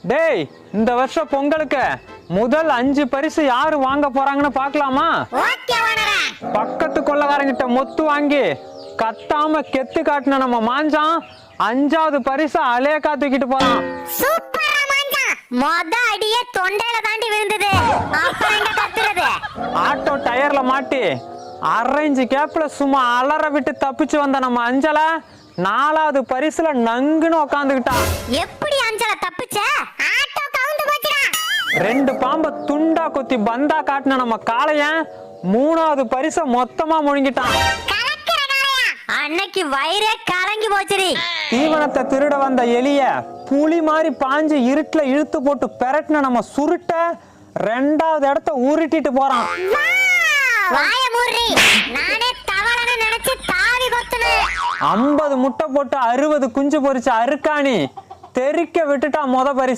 டேய், இந்த வருஷம் பொங்கலுக்கு முதல் 5 பரிசு யாரு வாங்க போறாங்கன்னு பாக்கலாமா? பக்கத்து கொள்ளக்காரங்கிட்ட மொத்து வாங்கி கத்தாம கெத்து காட்டின நம்ம மாஞ்சான் 5வது பரிசு அலேக்கா தூக்கிட்டு போறான். மொத அடியே தொண்டையில தாண்டி விழுந்தது. அப்புறம் எங்க கத்துறது? ஆட்டோ டயர்ல மாட்டி அரேஞ்சு கேப்ல சும்மா அலற விட்டு தப்பிச்சு வந்த நம்ம அஞ்சல 4வது பரிசுல நங்குன்னு உக்காந்துக்கிட்டான். எப்படி அஞ்சல தப்பிச்ச? ஆட்டோ கவுந்து போச்சுடா. 2 பாம்ப துண்டா கொத்தி பந்தா காட்டின நம்ம காளையன் 3வது பரிசை மொத்தமா முழுங்கிட்டான். அன்னைக்கு வயிறே கலங்கி போச்சுடி. தீவனத்தை திருட வந்த எலிய புலி மாதிரி பாஞ்சு இருட்டுல இழுத்து போட்டு பெரட்டின நம்ம சுருட்ட 2வது இடத்த உருட்டிட்டு போறான். வாய மூடி. நானே தவறன்னு நினைச்சு தாவி கொத்துனேன். 50 முட்டை போட்டு 60 குஞ்சு பொரிச்ச அருக்காணி தெறிக்க விட்டுட்டா மொத பரிசு.